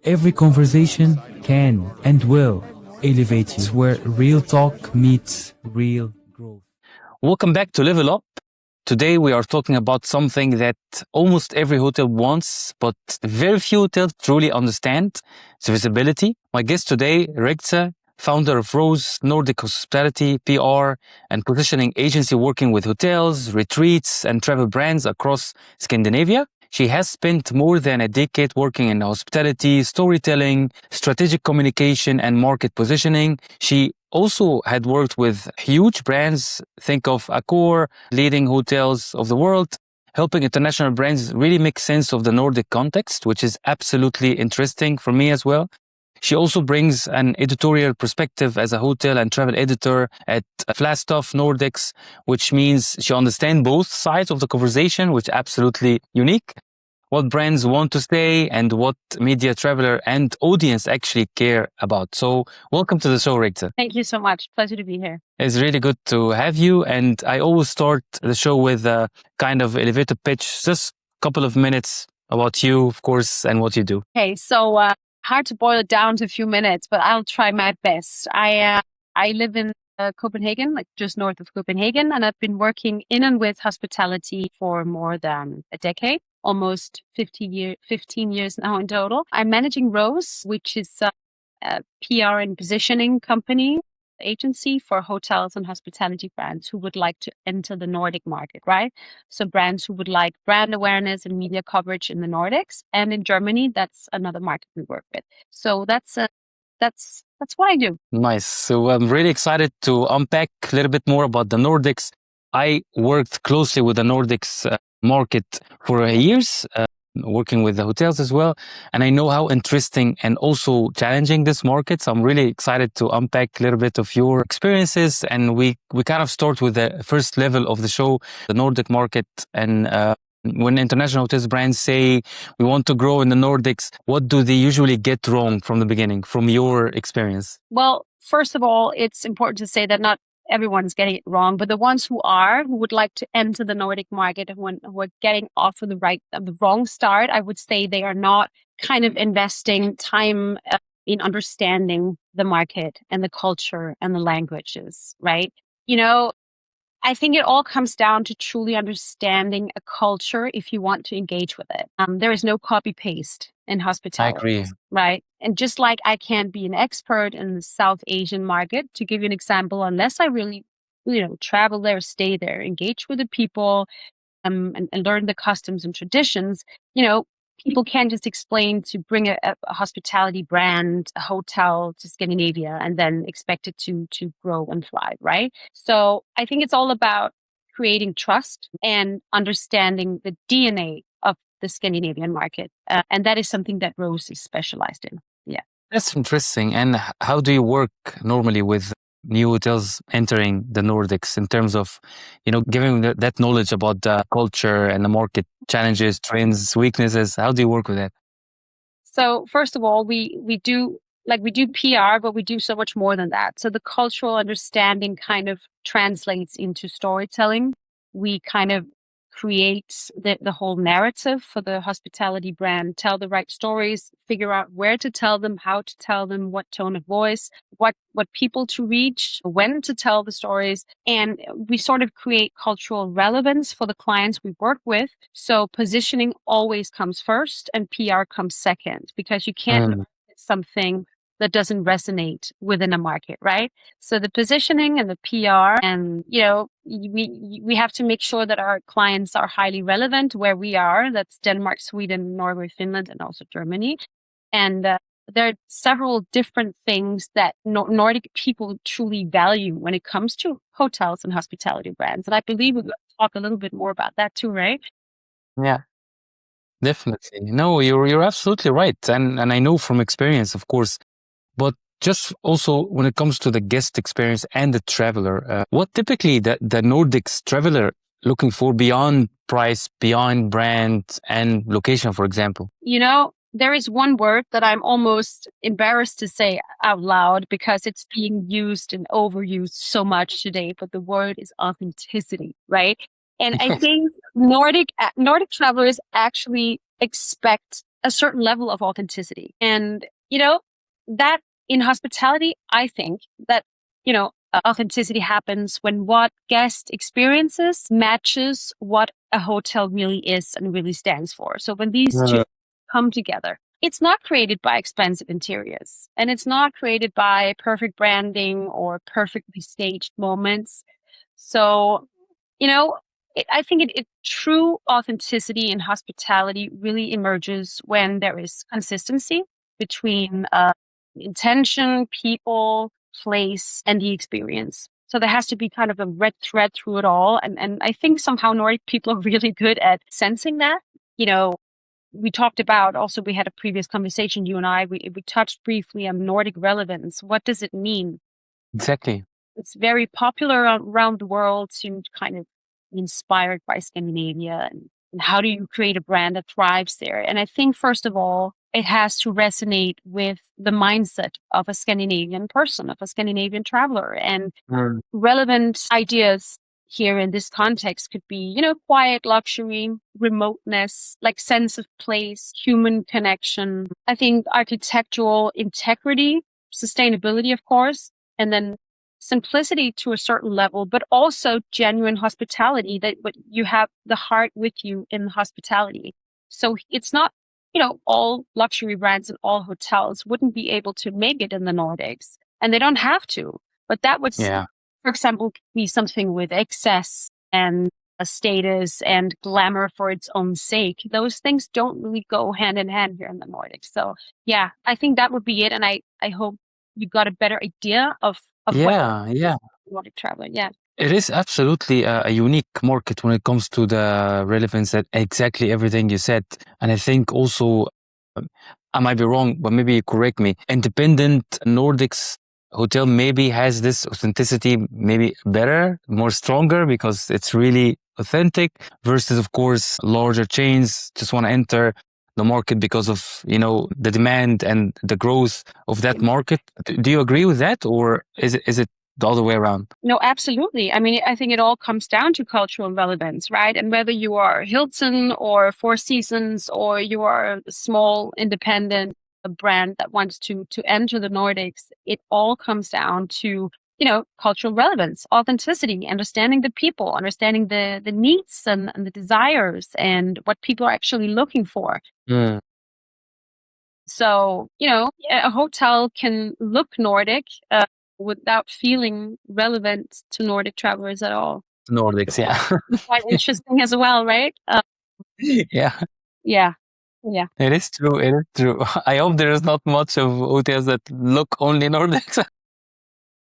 every conversation can and will elevate you. It's where real talk meets real growth. Welcome back to Level Up. Today we are talking about something that almost every hotel wants, but very few hotels truly understand. It's visibility. My guest today, Regitze, founder of Rose Nordic Hospitality PR and positioning agency working with hotels, retreats, and travel brands across Scandinavia. She has spent more than a decade working in hospitality, storytelling, strategic communication, and market positioning. She also had worked with huge brands, think of Accor, leading hotels of the world, helping international brands really make sense of the Nordic context, which is absolutely interesting for me as well. She also brings an editorial perspective as a hotel and travel editor at Flagstaff Nordics, which means she understands both sides of the conversation, which is absolutely unique. What brands want to say and what media, traveler, and audience actually care about. So welcome to the show, Regitze. Thank you so much. Pleasure to be here. It's really good to have you. And I always start the show with a kind of elevator pitch, just a couple of minutes about you, of course, and what you do. Okay, so hard to boil it down to a few minutes, but I'll try my best. I live in Copenhagen, like just north of Copenhagen, and I've been working in and with hospitality for more than a decade. Almost 15 years now in total. I'm managing Rose, which is a PR and positioning company agency for hotels and hospitality brands who would like to enter the Nordic market, right? So brands who would like brand awareness and media coverage in the Nordics, and in Germany, that's another market we work with. So that's what I do. Nice. So I'm really excited to unpack a little bit more about the Nordics. I worked closely with the Nordics market for years, working with the hotels as well. And I know how interesting and also challenging this market. So I'm really excited to unpack a little bit of your experiences. And we kind of start with the first level of the show, the Nordic market. And when international hotels brands say we want to grow in the Nordics, what do they usually get wrong from the beginning, from your experience? Well, first of all, it's important to say that not everyone's getting it wrong, but the ones who would like to enter the Nordic market, who are getting off of the wrong start, I would say they are not kind of investing time in understanding the market and the culture and the languages, right? You know, I think it all comes down to truly understanding a culture if you want to engage with it. There is no copy paste in hospitality. I agree. Right. And just like I can't be an expert in the South Asian market, to give you an example, unless I really, travel there, stay there, engage with the people, and learn the customs and traditions, people can't just explain to bring a hospitality brand, a hotel to Scandinavia and then expect it to grow and thrive, right? So I think it's all about creating trust and understanding the DNA of the Scandinavian market. And that is something that Rose is specialized in. Yeah. That's interesting. And how do you work normally with new hotels entering the Nordics in terms of, giving that knowledge about the culture and the market challenges, trends, weaknesses? How do you work with that? So first of all, we do PR, but we do so much more than that. So the cultural understanding kind of translates into storytelling. We kind of create the whole narrative for the hospitality brand, tell the right stories, figure out where to tell them, how to tell them, what tone of voice, what people to reach, when to tell the stories. And we sort of create cultural relevance for the clients we work with. So positioning always comes first and PR comes second, because you can't look at something that doesn't resonate within a market, right? So the positioning and the PR, and we have to make sure that our clients are highly relevant where we are. That's Denmark, Sweden, Norway, Finland, and also Germany. And there are several different things that Nordic people truly value when it comes to hotels and hospitality brands. And I believe we'll talk a little bit more about that too, right? Yeah. Definitely. No, you're absolutely right. And I know from experience, of course, but just also when it comes to the guest experience and the traveler, what typically the Nordics traveler looking for beyond price, beyond brand and location, for example? There is one word that I'm almost embarrassed to say out loud because it's being used and overused so much today, but the word is authenticity, right? And I think Nordic travelers actually expect a certain level of authenticity. And, that in hospitality, I think that, authenticity happens when what guest experiences matches what a hotel really is and really stands for. So when these two come together, it's not created by expensive interiors, and it's not created by perfect branding or perfectly staged moments. So, I think true authenticity in hospitality really emerges when there is consistency between intention, people, place, and the experience. So there has to be kind of a red thread through it all. And I think somehow Nordic people are really good at sensing that. We talked about also, we had a previous conversation, you and I, we touched briefly on Nordic relevance. What does it mean? Exactly. It's very popular around the world to kind of be inspired by Scandinavia, and how do you create a brand that thrives there? And I think, first of all, it has to resonate with the mindset of a Scandinavian person, of a Scandinavian traveler. And relevant ideas here in this context could be, quiet luxury, remoteness, like sense of place, human connection. I think architectural integrity, sustainability, of course, and then simplicity to a certain level, but also genuine hospitality, that you have the heart with you in hospitality. So it's not, all luxury brands and all hotels wouldn't be able to make it in the Nordics, and they don't have to. But that would, for example, be something with excess and a status and glamour for its own sake. Those things don't really go hand in hand here in the Nordics. So yeah, I think that would be it. And I hope you got a better idea of what Nordic traveler. Yeah. It is absolutely a unique market when it comes to the relevance, that exactly everything you said. And I think also, I might be wrong, but maybe you correct me, independent Nordics hotel maybe has this authenticity maybe better, more stronger, because it's really authentic, versus, of course, larger chains just want to enter the market because of, the demand and the growth of that market. Do you agree with that, or is it the other way around? No, absolutely. I mean, I think it all comes down to cultural relevance, right? And whether you are Hilton or Four Seasons, or you are a small independent brand that wants to enter the Nordics, it all comes down to, cultural relevance, authenticity, understanding the people, understanding the needs and the desires and what people are actually looking for. So, a hotel can look Nordic without feeling relevant to Nordic travelers at all. Nordics, yeah. Quite interesting as well, right? Yeah. Yeah. Yeah. It is true. It is true. I hope there is not much of hotels that look only Nordics.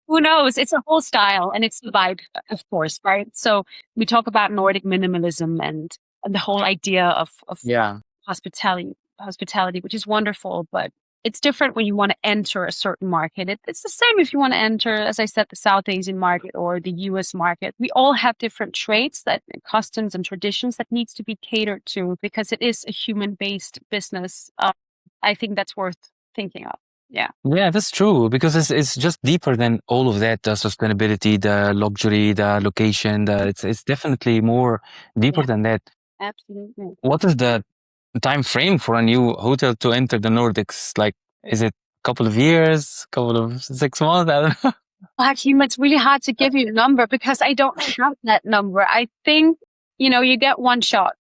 Who knows? It's a whole style, and it's the vibe, of course, right? So we talk about Nordic minimalism and the whole idea of hospitality, which is wonderful, but it's different when you want to enter a certain market. It's the same if you want to enter, as I said, the South Asian market or the US market. We all have different traits, customs and traditions that needs to be catered to, because it is a human-based business. I think that's worth thinking of. Yeah. Yeah, that's true, because it's just deeper than all of that. The sustainability, the luxury, the location, it's definitely more deeper than that. Absolutely. What is the time frame for a new hotel to enter the Nordics? Like, is it a couple of years, couple of 6 months? I don't know. Actually, it's really hard to give you a number because I don't have that number. I think, you get one shot.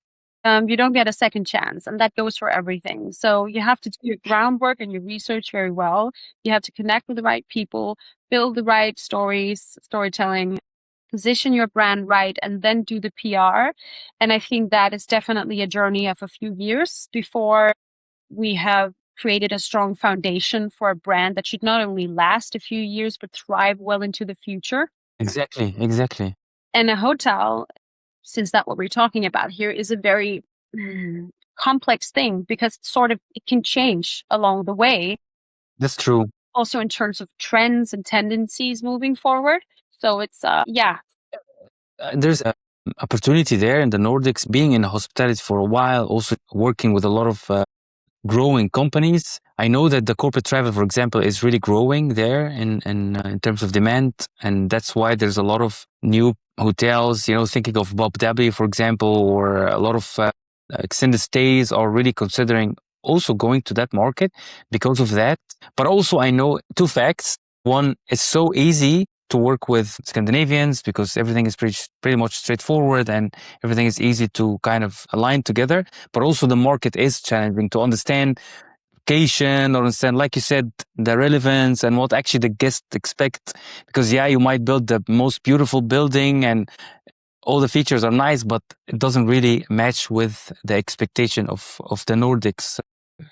You don't get a second chance, and that goes for everything. So you have to do your groundwork and your research very well. You have to connect with the right people, build the right storytelling, position your brand right, and then do the PR. And I think that is definitely a journey of a few years before we have created a strong foundation for a brand that should not only last a few years, but thrive well into the future. Exactly. And a hotel, since that's what we're talking about here, is a very complex thing, because it can change along the way. That's true. Also in terms of trends and tendencies moving forward. So it's, There's an opportunity there in the Nordics, being in hospitality for a while, also working with a lot of growing companies. I know that the corporate travel, for example, is really growing there in terms of demand, and that's why there's a lot of new hotels. Thinking of Bob W, for example, or a lot of extended stays are really considering also going to that market because of that. But also I know two facts. One, it's so easy to work with Scandinavians because everything is pretty much straightforward and everything is easy to kind of align together. But also the market is challenging to understand location or understand, like you said, the relevance and what actually the guests expect. Because you might build the most beautiful building and all the features are nice, but it doesn't really match with the expectation of the Nordics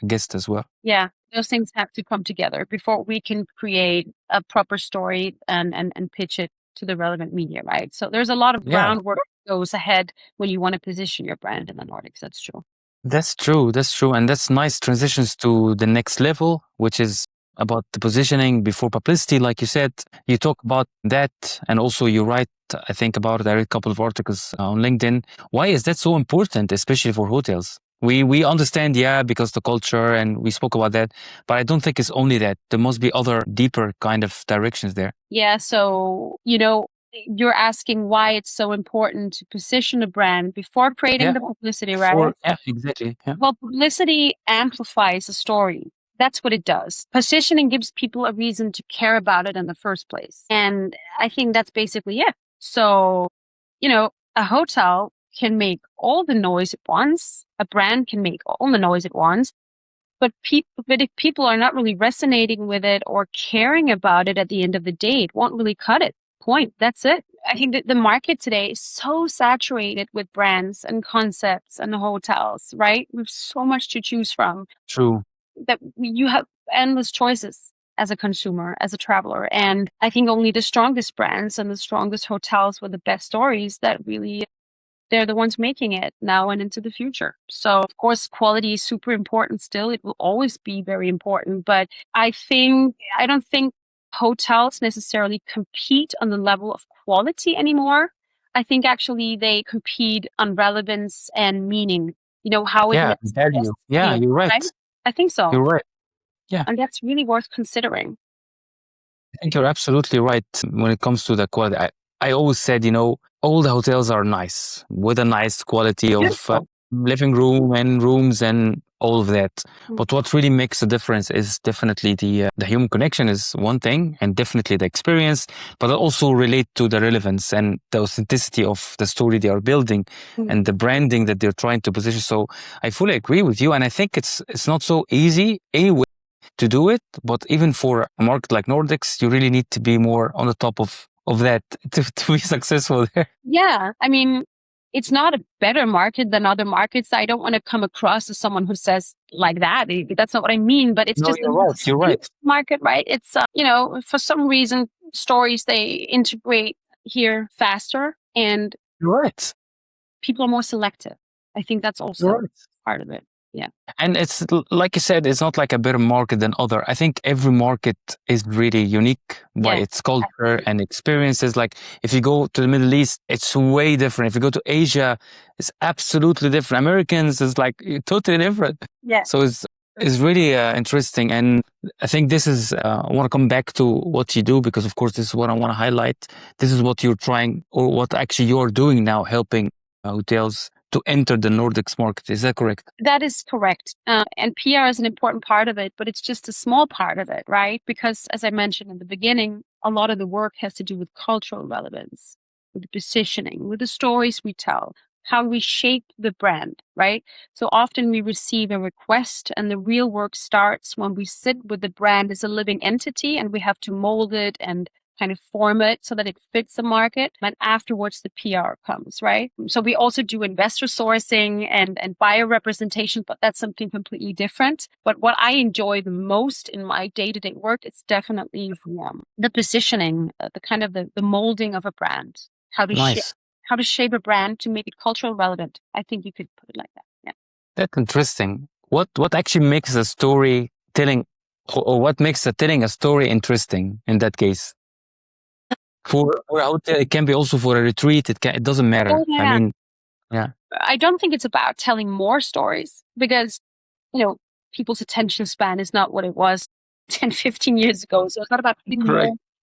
guest as well. Yeah, those things have to come together before we can create a proper story and pitch it to the relevant media, right? So there's a lot of groundwork that goes ahead when you want to position your brand in the Nordics. That's true. That's true. That's true. And that's nice transitions to the next level, which is about the positioning before publicity. Like you said, you talk about that. And also you write, I think about it. I read a couple of articles on LinkedIn. Why is that so important, especially for hotels? We understand, because the culture, and we spoke about that, but I don't think it's only that. There must be other deeper kind of directions there. Yeah. So, you're asking why it's so important to position a brand before creating the publicity, right? Yeah, exactly. Yeah. Well, publicity amplifies a story. That's what it does. Positioning gives people a reason to care about it in the first place. And I think that's basically it. So, a hotel can make all the noise at once. A brand can make all the noise at once. But if people are not really resonating with it or caring about it at the end of the day, it won't really cut it. Point. That's it. I think that the market today is so saturated with brands and concepts and hotels, right? We have so much to choose from. True. That you have endless choices as a consumer, as a traveler. And I think only the strongest brands and the strongest hotels with the best stories that really, they're the ones making it now and into the future. So of course, quality is super important still. It will always be very important. But I don't think hotels necessarily compete on the level of quality anymore. I think actually they compete on relevance and meaning. How it makes value. Yeah, you're right. I think so. You're right. Yeah. And that's really worth considering. I think you're absolutely right when it comes to the quality. I always said, all the hotels are nice with a nice quality of living room and rooms and all of that. But what really makes a difference is definitely the human connection is one thing, and definitely the experience, but also relate to the relevance and the authenticity of the story they are building and the branding that they're trying to position. So I fully agree with you. And I think it's not so easy anyway to do it, but even for a market like Nordics, you really need to be more on the top of that to be successful there. Yeah. I mean, it's not a better market than other markets. I don't want to come across as someone who says like that. That's not what I mean, but it's You're right. Market, right? It's, for some reason, stories, they integrate here faster and you're right. People are more selective. I think that's also part of it. Yeah. And it's like you said, it's not like a better market than other. I think every market is really unique by its culture and experiences. Like if you go to the Middle East, it's way different. If you go to Asia, it's absolutely different. Americans is like totally different. Yeah. So it's really interesting. And I think this is, I want to come back to what you do, because of course, this is what I want to highlight. This is what you're trying, or what actually you're doing now, helping hotels to enter the Nordics market. Is that correct? That is correct. And PR is an important part of it, but it's just a small part of it, right? Because as I mentioned in the beginning, a lot of the work has to do with cultural relevance, with the positioning, with the stories we tell, how we shape the brand, right? So often we receive a request and the real work starts when we sit with the brand as a living entity and we have to mold it and kind of form it so that it fits the market. And afterwards, the PR comes, right? So we also do investor sourcing and buyer representation, but that's something completely different. But what I enjoy the most in my day-to-day work is definitely the positioning, the kind of the molding of a brand, how to shape a brand to make it cultural relevant. I think you could put it like that. Yeah. That's interesting. What actually makes a story telling, or what makes telling a story interesting in that case? For a hotel, it can be also for a retreat. It doesn't matter. Oh, yeah. I mean, yeah. I don't think it's about telling more stories because, people's attention span is not what it was 10, 15 years ago. So it's not about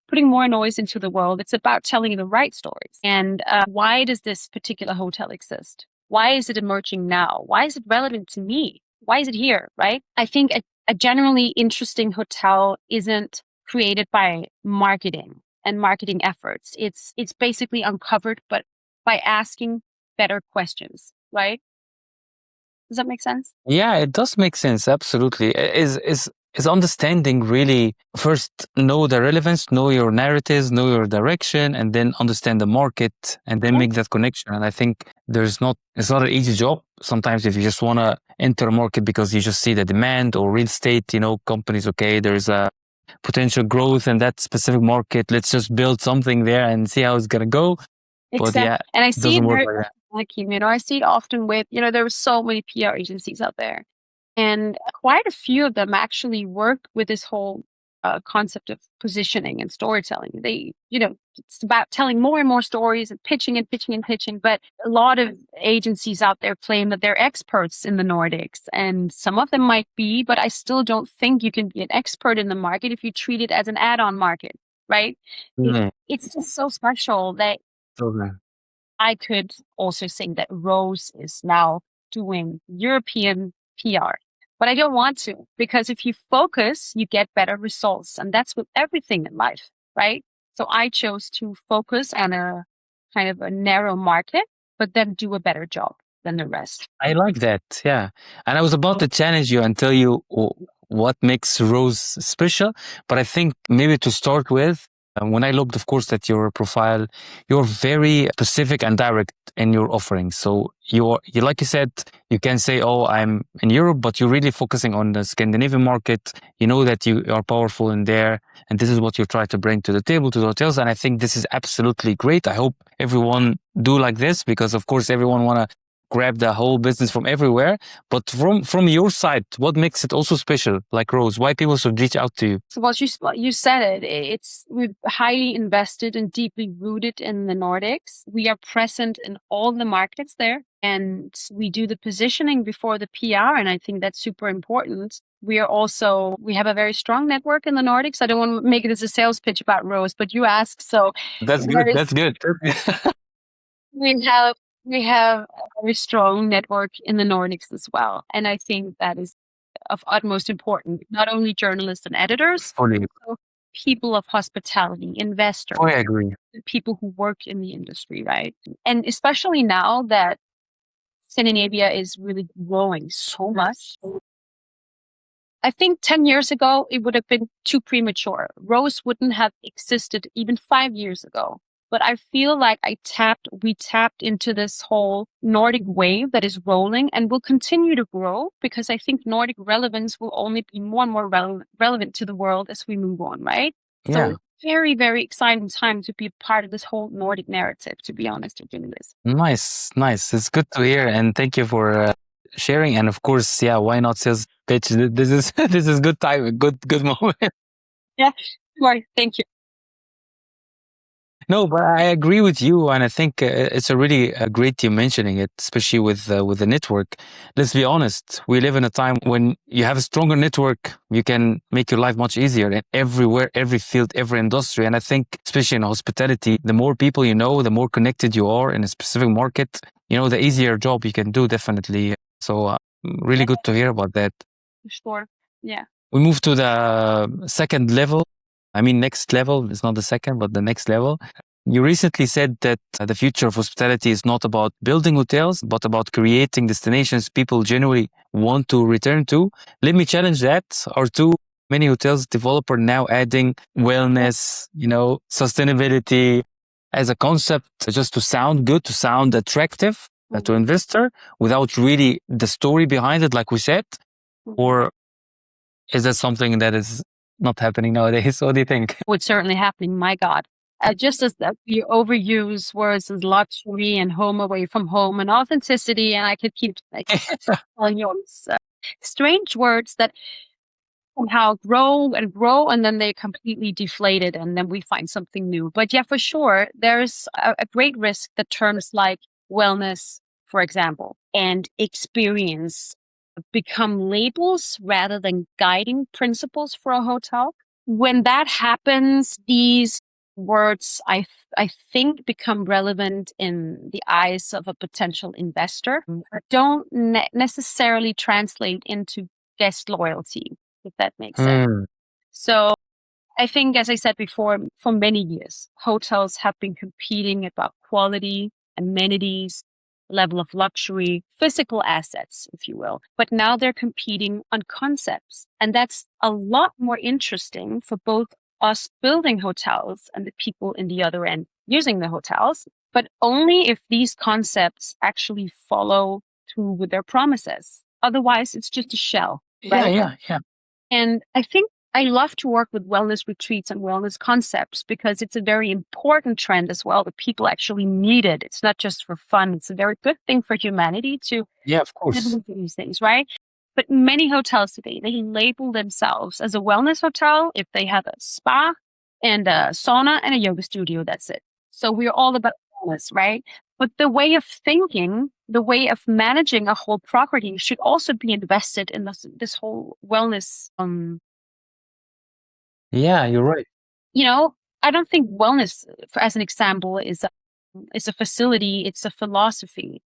putting more noise into the world. It's about telling the right stories. And why does this particular hotel exist? Why is it emerging now? Why is it relevant to me? why is it here, right? I think a generally interesting hotel isn't created by marketing and marketing efforts. It's basically uncovered, but by asking better questions, right? Does that make sense? Yeah, it does make sense. Absolutely. Is understanding really first know the relevance, know your narratives, know your direction, and then understand the market, and then Yeah. make that connection. And I think it's not an easy job. Sometimes if you just want to enter a market because you just see the demand or real estate, companies, okay, there's a potential growth in that specific market. Let's just build something there and see how it's gonna go. But Exactly. yeah, And I it see doesn't it work very like that. like, I see it often with, there are so many PR agencies out there. And quite a few of them actually work with this whole concept of positioning and storytelling. It's about telling more and more stories and pitching and pitching and pitching. But a lot of agencies out there claim that they're experts in the Nordics. And some of them might be, but I still don't think you can be an expert in the market if you treat it as an add-on market, right? Yeah, It's just so special that totally. I could also say that Rose is now doing European PR, but I don't want to, because if you focus, you get better results. And that's with everything in life, right? So I chose to focus on a kind of a narrow market, but then do a better job than the rest. I like that. Yeah. And I was about to challenge you and tell you what makes Rose special. But I think maybe to start with, when I looked, of course, at your profile, you're very specific and direct in your offering. So like you said, you can say, oh, I'm in Europe, but you're really focusing on the Scandinavian market. You know that you are powerful in there. And this is what you try to bring to the table, to the hotels. And I think this is absolutely great. I hope everyone do like this, because of course, everyone want to grab the whole business from everywhere. But from your side, what makes it also special, like Rose? Why people should reach out to you? So you said it. We're highly invested and deeply rooted in the Nordics. We are present in all the markets there, and we do the positioning before the PR, and I think that's super important. We have a very strong network in the Nordics. I don't want to make it as a sales pitch about Rose, but you asked, so That's good. That's good. we have we have a very strong network in the Nordics as well, and I think that is of utmost importance. Not only journalists and editors, Fully, also people of hospitality, investors, fully agree. people who work in the industry, right? And especially now that Scandinavia is really growing so much. I think 10 years ago, it would have been too premature. Rose wouldn't have existed even 5 years ago. But I feel like we tapped into this whole Nordic wave that is rolling and will continue to grow, because I think Nordic relevance will only be more and more relevant to the world as we move on, right? Yeah. So it's very, very exciting time to be part of this whole Nordic narrative, to be honest with you, Liz. Nice. It's good to hear, and thank you for sharing. And of course, yeah, why not sales pitch? This is this is good time, good moment. Yeah, right. Thank you. No, but I agree with you, and I think it's a really great you mentioning it, especially with the network. Let's be honest, we live in a time when you have a stronger network, you can make your life much easier in everywhere, every field, every industry. And I think, especially in hospitality, the more people you know, the more connected you are in a specific market, the easier job you can do, definitely. So really good to hear about that. Sure. Yeah. We move to the second level. I mean, next level. It's not the second, but the next level. You recently said that the future of hospitality is not about building hotels, but about creating destinations people genuinely want to return to. Let me challenge that. Are too many hotels developer now adding wellness, sustainability as a concept just to sound good, to sound attractive to investor, without really the story behind it, like we said? Or is that something that is not happening nowadays? What do you think? What's certainly happening, my God. Just as that we overuse words as luxury and home away from home and authenticity, and I could keep telling you strange words that somehow grow and then they completely deflated, and then we find something new. But yeah, for sure, there's a great risk that terms like wellness, for example, and experience become labels rather than guiding principles for a hotel. When that happens, these words I think become relevant in the eyes of a potential investor, but don't necessarily translate into guest loyalty, if that makes sense. So I think, as I said before, for many years, hotels have been competing about quality, amenities, level of luxury, physical assets, if you will. But now they're competing on concepts. And that's a lot more interesting for both us building hotels and the people in the other end using the hotels, but only if these concepts actually follow through with their promises. Otherwise, it's just a shell. Right? Yeah. And I think I love to work with wellness retreats and wellness concepts because it's a very important trend as well that people actually need it. It's not just for fun. It's a very good thing for humanity to Yeah, of course. do these things, right? But many hotels today, they label themselves as a wellness hotel if they have a spa and a sauna and a yoga studio. That's it. So we're all about wellness, right? But the way of thinking, the way of managing a whole property should also be invested in this whole wellness. Yeah, you're right. You know, I don't think wellness, as an example, is a facility. It's a philosophy.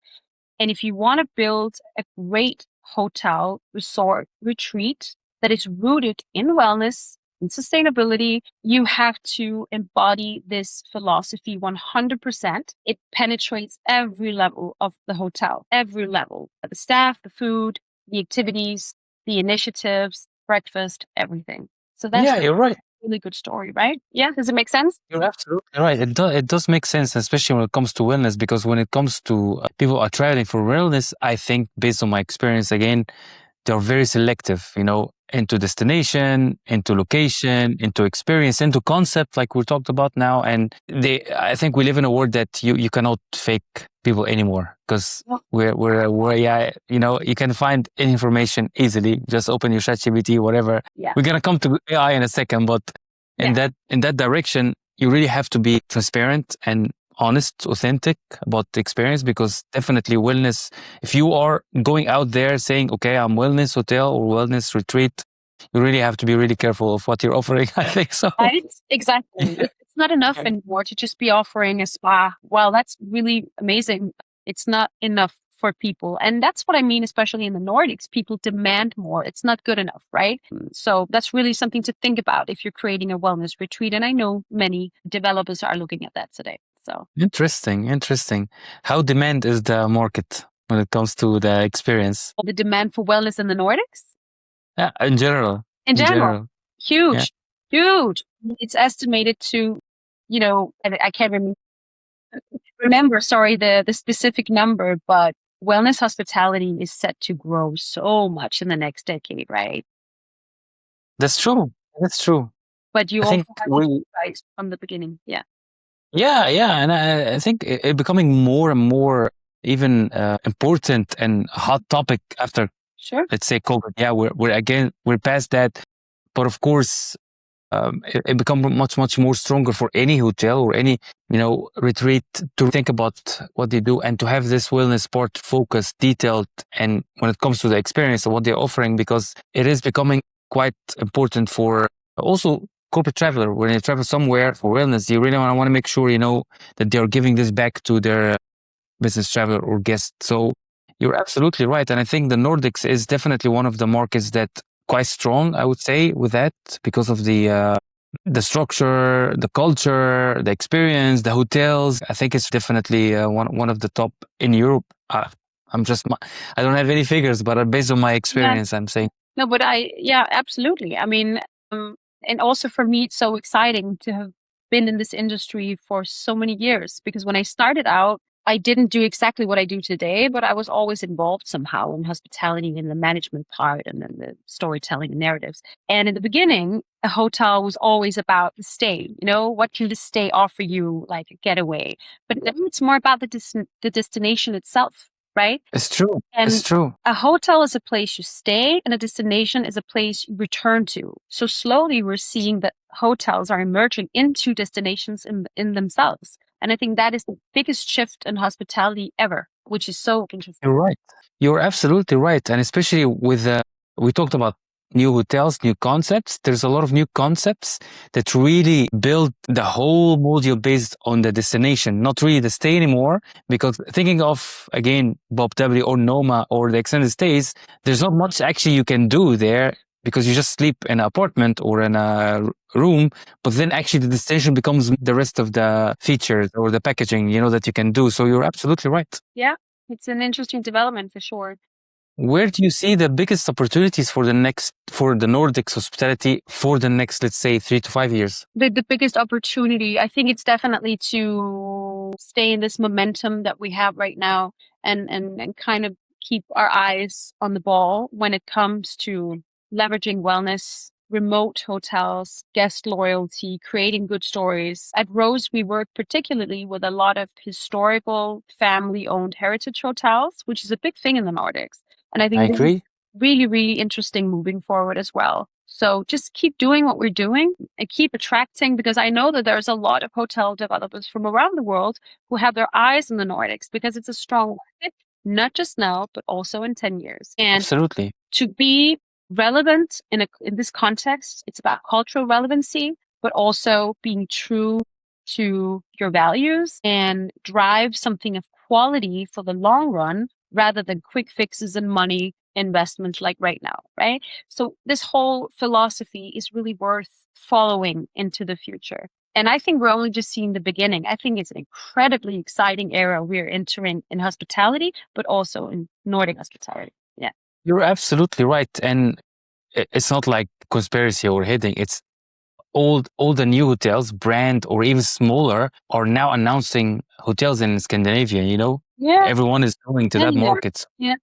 And if you want to build a great hotel, resort, retreat that is rooted in wellness and sustainability, you have to embody this philosophy 100%. It penetrates every level of the hotel, every level, the staff, the food, the activities, the initiatives, breakfast, everything. So that's You're right. really good story, right? Yeah, does it make sense? You're absolutely right. It does make sense, especially when it comes to wellness, because when it comes to people are traveling for wellness, I think based on my experience, again, they're very selective, into destination, into location, into experience, into concept, like we talked about now. And I think we live in a world that you cannot fake people anymore because you can find any information easily. Just open your ChatGPT, whatever. Yeah. We're gonna come to AI in a second, but in that direction, you really have to be transparent and honest, authentic about the experience, because definitely wellness, if you are going out there saying, okay, I'm wellness hotel or wellness retreat, you really have to be really careful of what you're offering. I think so. Right? Exactly. It's not enough anymore to just be offering a spa. Well, that's really amazing. It's not enough for people. And that's what I mean, especially in the Nordics, people demand more. It's not good enough, right? So that's really something to think about if you're creating a wellness retreat. And I know many developers are looking at that today. So Interesting. How demand is the market when it comes to the experience? the demand for wellness in the Nordics? Yeah, in general. Huge. It's estimated to, I can't remember, sorry, the specific number, but wellness hospitality is set to grow so much in the next decade, right? That's true. But you I also think have to guys from the beginning. Yeah. Yeah, and I think it becoming more and more even important and a hot topic after, let's say, COVID. Yeah, we're past that, but of course, it become much more stronger for any hotel or any retreat to think about what they do and to have this wellness part focused, detailed, and when it comes to the experience of what they're offering, because it is becoming quite important for also corporate traveler. When you travel somewhere for wellness, you really want to make sure that they're giving this back to their business traveler or guest. So you're absolutely right, and I think the Nordics is definitely one of the markets that quite strong, I would say, with that, because of the structure, the culture, the experience, the hotels. I think it's definitely one of the top in Europe. I don't have any figures, but based on my experience, I'm saying. No, but absolutely. I mean, and also for me, it's so exciting to have been in this industry for so many years, because when I started out, I didn't do exactly what I do today, but I was always involved somehow in hospitality and the management part and then the storytelling and narratives. And in the beginning, a hotel was always about the stay. What can the stay offer you, like a getaway? But then it's more about the destination itself, right? It's true. And it's true. A hotel is a place you stay, and a destination is a place you return to. So slowly we're seeing that hotels are emerging into destinations in themselves. And I think that is the biggest shift in hospitality ever, which is so interesting. You're right. You're absolutely right. And especially with, we talked about new hotels, new concepts. There's a lot of new concepts that really build the whole module based on the destination, not really the stay anymore. Because thinking of, again, Bob W or Noma or the extended stays, there's not much actually you can do there because you just sleep in an apartment or in a room. But then actually the destination becomes the rest of the features or the packaging, that you can do. So you're absolutely right. Yeah, it's an interesting development for sure. Where do you see the biggest opportunities for the Nordics hospitality for the next, let's say, 3 to 5 years? The biggest opportunity, I think it's definitely to stay in this momentum that we have right now and kind of keep our eyes on the ball when it comes to leveraging wellness, remote hotels, guest loyalty, creating good stories. At Rose, we work particularly with a lot of historical family-owned heritage hotels, which is a big thing in the Nordics. And I think I agree. Really, really interesting moving forward as well. So just keep doing what we're doing and keep attracting, because I know that there's a lot of hotel developers from around the world who have their eyes in the Nordics because it's a strong market, not just now, but also in 10 years. And Absolutely. to be relevant in this context, it's about cultural relevancy, but also being true to your values and drive something of quality for the long run rather than quick fixes and money investments like right now, right? So this whole philosophy is really worth following into the future. And I think we're only just seeing the beginning. I think it's an incredibly exciting era we're entering in hospitality, but also in Nordic hospitality. Yeah. You're absolutely right. And it's not like conspiracy or hidden. It's all the new hotels, brand or even smaller, are now announcing hotels in Scandinavia, Yeah. Everyone is going to that market. Yeah.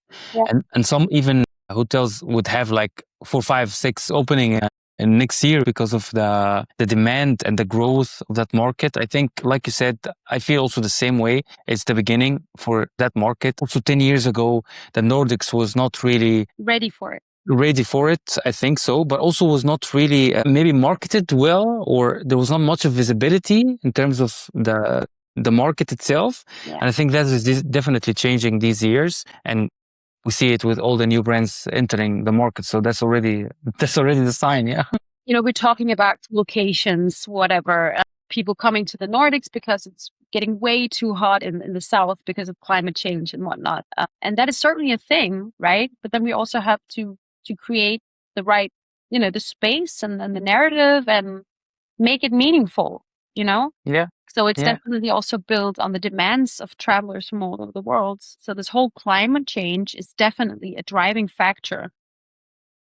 And some even hotels would have like 4, 5, 6 opening in next year because of the demand and the growth of that market. I think, like you said, I feel also the same way. It's the beginning for that market. Also 10 years ago, the Nordics was not really ready for it. I think so, but also was not really maybe marketed well, or there was not much of visibility in terms of the market itself. Yeah. And I think that is definitely changing these years, and we see it with all the new brands entering the market. So that's already the sign. Yeah. We're talking about locations, whatever, people coming to the Nordics because it's getting way too hot in the south because of climate change and whatnot. And that is certainly a thing, right? But then we also have to create the right, the space and the narrative and make it meaningful, Yeah. So it's definitely also built on the demands of travelers from all over the world. So this whole climate change is definitely a driving factor.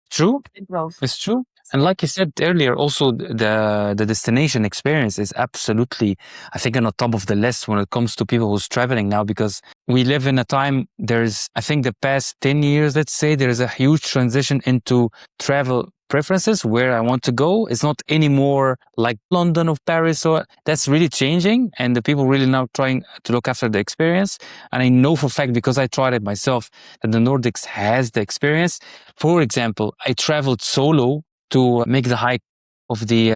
True. In growth. It's true. And like you said earlier, also the destination experience is absolutely, I think, on the top of the list when it comes to people who's traveling now, because we live in a time, I think the past 10 years, let's say, there is a huge transition into travel preferences, where I want to go. It's not anymore like London or Paris. So that's really changing. And the people really now trying to look after the experience. And I know for a fact, because I tried it myself, that the Nordics has the experience. For example, I traveled solo to make the hike of the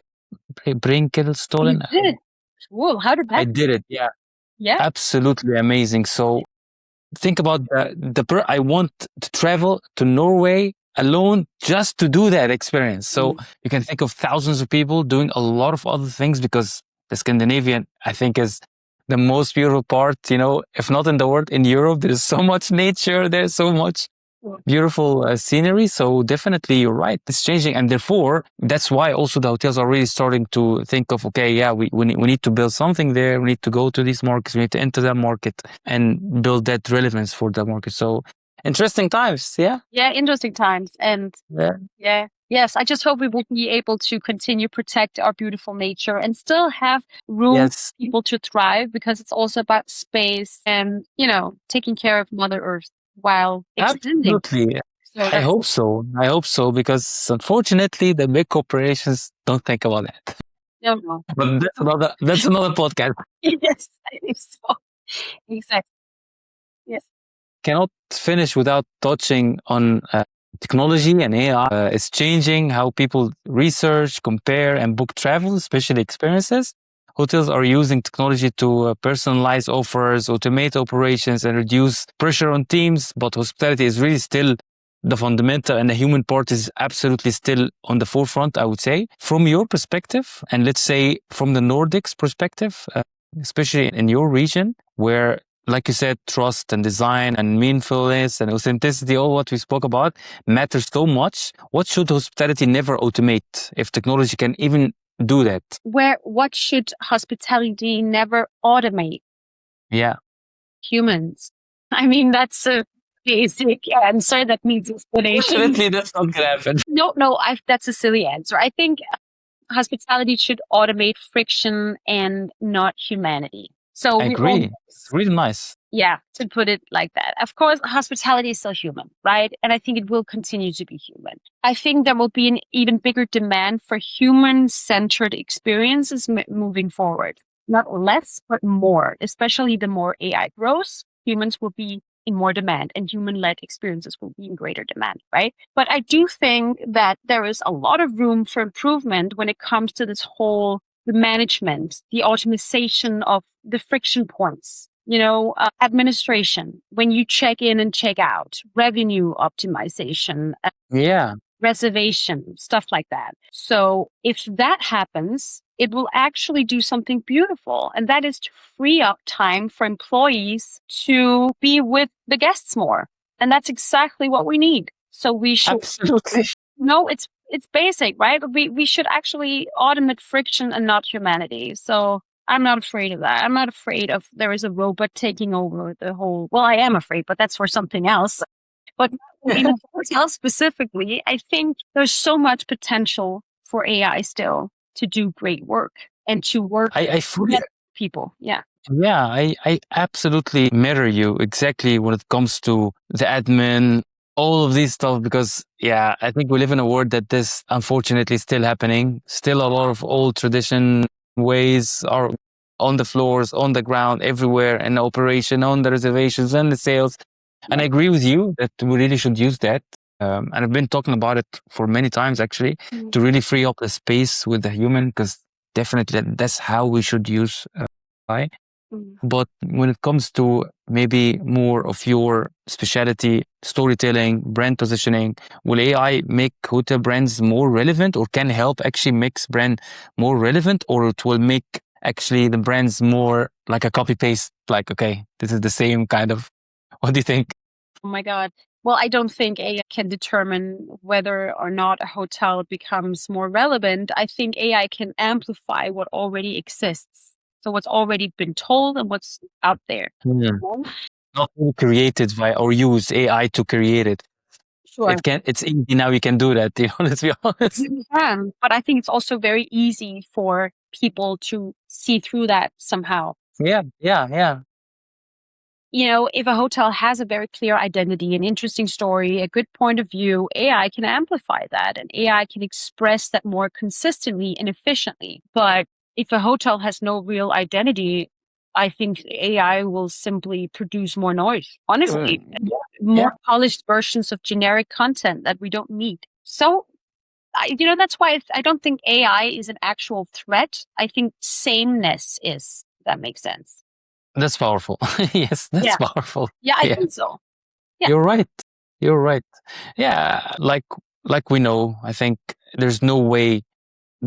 Brinkelstollen. You did? Whoa, how did that? I did it. Yeah. Yeah. Absolutely amazing. So think about I want to travel to Norway alone just to do that experience. So you can think of thousands of people doing a lot of other things, because the Scandinavian, I think, is the most beautiful part, if not in the world, in Europe. There's so much nature. There's so much beautiful scenery. So definitely you're right. It's changing. And therefore, that's why also the hotels are really starting to think of, okay, yeah, we need to build something there. We need to go to these markets. We need to enter that market and build that relevance for the market. So interesting times. Yeah. Yeah. Interesting times. And yes, I just hope we will be able to continue protect our beautiful nature and still have room for people to thrive, because it's also about space and, taking care of Mother Earth while extending. Absolutely. I hope so, because unfortunately the big corporations don't think about that. No. But that's another podcast. Yes, I think so. Exactly. Yes. Cannot finish without touching on technology and AI. Is changing how people research, compare, and book travel, especially experiences. Hotels are using technology to personalize offers, automate operations, and reduce pressure on teams. But hospitality is really still the fundamental and the human part is absolutely still on the forefront, I would say. From your perspective, and let's say from the Nordics perspective, especially in your region, where, like you said, trust and design and meaningfulness and authenticity, all what we spoke about, matters so much. What should hospitality never automate if technology can even do that? What should hospitality never automate? Yeah. Humans. I mean, that's a basic answer that needs explanation. Definitely, that's not gonna happen. No, that's a silly answer. I think hospitality should automate friction and not humanity. So I agree. It's really nice. Yeah, to put it like that. Of course, hospitality is still human, right? And I think it will continue to be human. I think there will be an even bigger demand for human-centered experiences moving forward. Not less, but more. Especially the more AI grows, humans will be in more demand and human-led experiences will be in greater demand, right? But I do think that there is a lot of room for improvement when it comes to this whole the management, the optimization of the friction points, administration, when you check in and check out, revenue optimization, reservation, stuff like that. So if that happens, it will actually do something beautiful. And that is to free up time for employees to be with the guests more. And that's exactly what we need. So we should... Absolutely. No, it's basic, right? We should actually automate friction and not humanity. So I'm not afraid of that. I'm not afraid of there is a robot taking over the whole... Well, I am afraid, but that's for something else. But in hotel specifically, I think there's so much potential for AI still to do great work and to work with people. Yeah. Yeah, I absolutely mirror you exactly when it comes to the admin, all of these stuff, because I think we live in a world that this unfortunately still happening. Still a lot of old tradition ways are on the floors, on the ground, everywhere, in the operation, on the reservations and the sales. And I agree with you that we really should use that. And I've been talking about it for many times actually, to really free up the space with the human, because definitely that's how we should use AI. But when it comes to maybe more of your specialty, storytelling, brand positioning, will AI make hotel brands more relevant, or can help actually make brand more relevant, or it will make actually the brands more like a copy paste, like, okay, this is the same kind of... What do you think? Oh my God. Well, I don't think AI can determine whether or not a hotel becomes more relevant. I think AI can amplify what already exists. So what's already been told and what's out there. Not created by or use AI to create it. Sure. It's easy now, you can do that, let's be honest. You can, but I think it's also very easy for people to see through that somehow. Yeah. If a hotel has a very clear identity, an interesting story, a good point of view, AI can amplify that and AI can express that more consistently and efficiently. But if a hotel has no real identity, I think AI will simply produce more noise, honestly. More polished versions of generic content that we don't need. So, that's why I don't think AI is an actual threat. I think sameness is, if that makes sense. That's powerful. Yes, that's powerful. Yeah, I think so. Yeah. You're right. Yeah, like we know, I think there's no way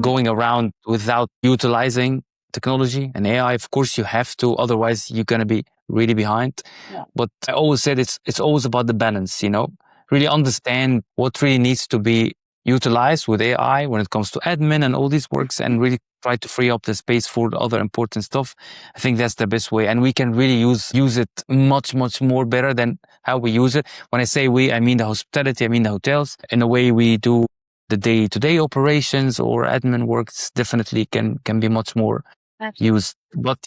going around without utilizing technology and AI. Of course, you have to, otherwise you're going to be really behind. Yeah. But I always said it's always about the balance, really understand what really needs to be utilized with AI when it comes to admin and all these works, and really try to free up the space for the other important stuff. I think that's the best way. And we can really use it much, much more better than how we use it. When I say we, I mean the hospitality, I mean the hotels. In the way we do the day-to-day operations or admin works, definitely can be much more used. But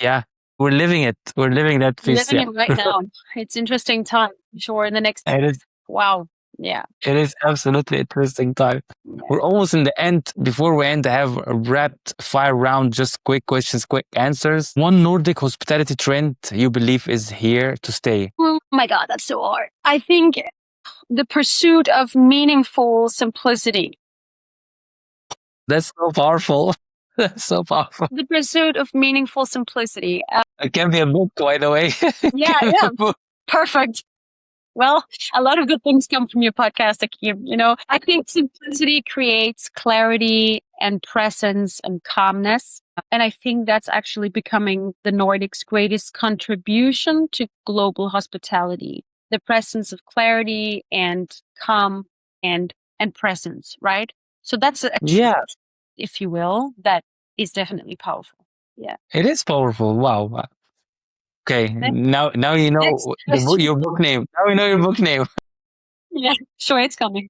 we're living it. We're living that piece. Living it right now. It's interesting time. Sure, in the next... Wow. Yeah. It is absolutely interesting time. Yeah. We're almost in the end. Before we end, I have a rapid fire round, just quick questions, quick answers. One Nordic hospitality trend you believe is here to stay? Oh my God, that's so hard. I think the pursuit of meaningful simplicity. That's so powerful. That's so powerful. The pursuit of meaningful simplicity. It can be a book, by the way. Yeah. Perfect. Well, a lot of good things come from your podcast, Akim. I think simplicity creates clarity and presence and calmness. And I think that's actually becoming the Nordics' greatest contribution to global hospitality. The presence of clarity and calm and presence, right? So that's a Yeah, trait, if you will, that is definitely powerful. Yeah. it is powerful. Wow. Okay, now you Next know question. your book name. Now you know your book name. Yeah, sure, it's coming.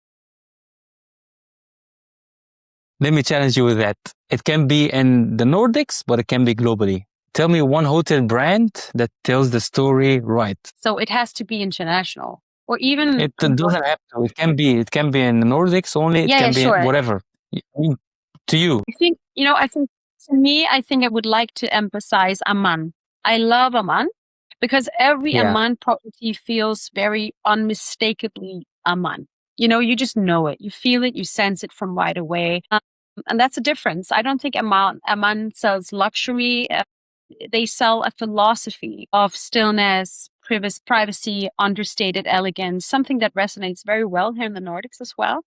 Let me challenge you with that. It can be in the Nordics, but it can be globally. Tell me one hotel brand that tells the story right. So it has to be international or even It doesn't have to. It can be in the Nordics only. It Yeah, can be sure. whatever. To you. I think to me, I think I would like to emphasize Amman. I love Amman because every Yeah. Amman property feels very unmistakably Amman. You just know it. You feel it. You sense it from right away. And that's a difference. I don't think Amman sells luxury. They sell a philosophy of stillness, privacy, understated elegance, something that resonates very well here in the Nordics as well.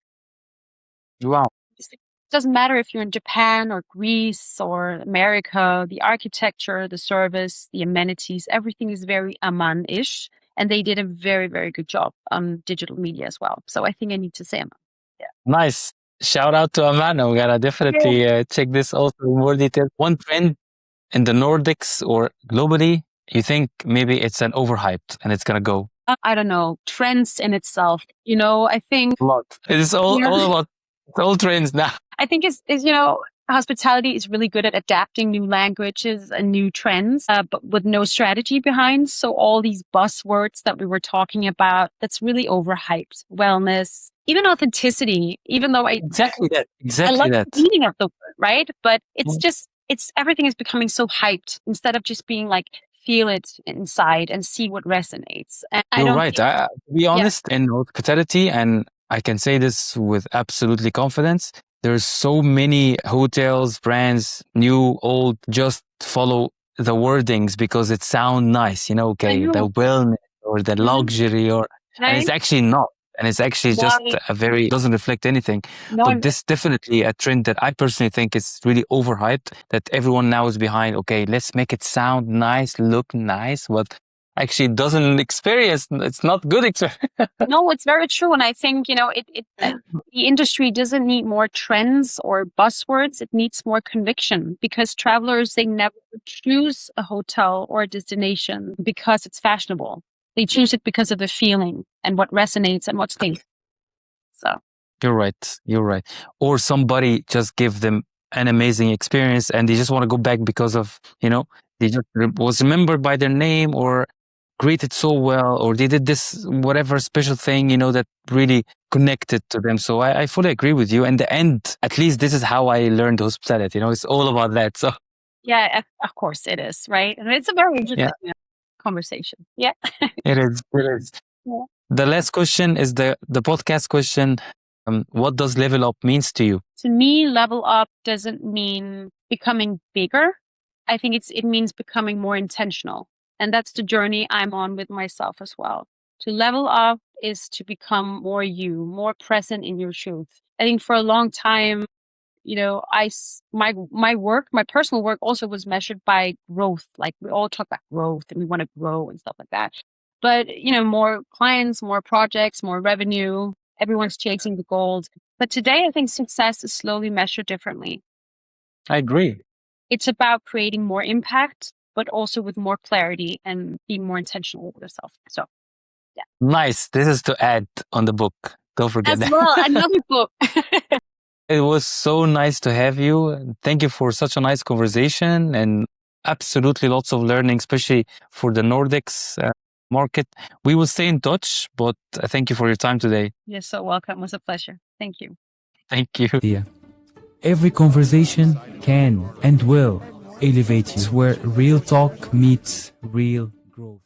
Wow. It doesn't matter if you're in Japan or Greece or America, the architecture, the service, the amenities, everything is very Amman-ish. And they did a very, very good job on digital media as well. So I think I need to say Amman. Yeah. Nice. Shout out to Amano. We gotta definitely check this also in more detail. One trend in the Nordics or globally, you think maybe it's an overhyped and it's gonna go? I don't know, trends in itself. I think A lot. It's all about it's all trends now. I think is hospitality is really good at adapting new languages and new trends, but with no strategy behind. So all these buzzwords that we were talking about, that's really overhyped. Wellness, even authenticity, even though Exactly that. I Exactly like that. the meaning of the word, right? But it's everything is becoming so hyped instead of just being like, feel it inside and see what resonates. And You're right. To be honest, in hospitality, and I can say this with absolutely confidence, there's so many hotels, brands, new, old, just follow the wordings because it sounds nice, okay, the wellness or the luxury and it's actually not. And it's actually just doesn't reflect anything. But this definitely a trend that I personally think is really overhyped, that everyone now is behind, okay, let's make it sound nice, look nice, but actually doesn't experience, it's not good experience. No, it's very true. And I think, the industry doesn't need more trends or buzzwords. It needs more conviction because travelers, they never choose a hotel or a destination because it's fashionable. They choose it because of the feeling and what resonates and what stays. So You're right. Or somebody just give them an amazing experience and they just want to go back because of, they just was remembered by their name or greeted so well, or they did this whatever special thing, that really connected to them. So I fully agree with you. In the end, at least this is how I learned hospitality. It's all about that. So yeah, of course it is, right? And it's a very interesting conversation. Yeah. It is. Yeah. The last question is the podcast question. What does level up means to you? To me, level up doesn't mean becoming bigger. I think it means becoming more intentional. And that's the journey I'm on with myself as well. To level up is to become more you, more present in your truth. I think for a long time, my work, my personal work also was measured by growth. Like we all talk about growth and we want to grow and stuff like that. But, more clients, more projects, more revenue, everyone's chasing the gold. But today, I think success is slowly measured differently. I agree. It's about creating more impact, but also with more clarity and being more intentional with yourself. So, yeah. Nice. This is to add on the book. Don't forget that. As well, another book. It was so nice to have you. Thank you for such a nice conversation and absolutely lots of learning, especially for the Nordics market. We will stay in touch, but thank you for your time today. You're so welcome. It was a pleasure. Thank you. Thank you. Yeah. Every conversation can and will elevate you. It's where real talk meets real growth.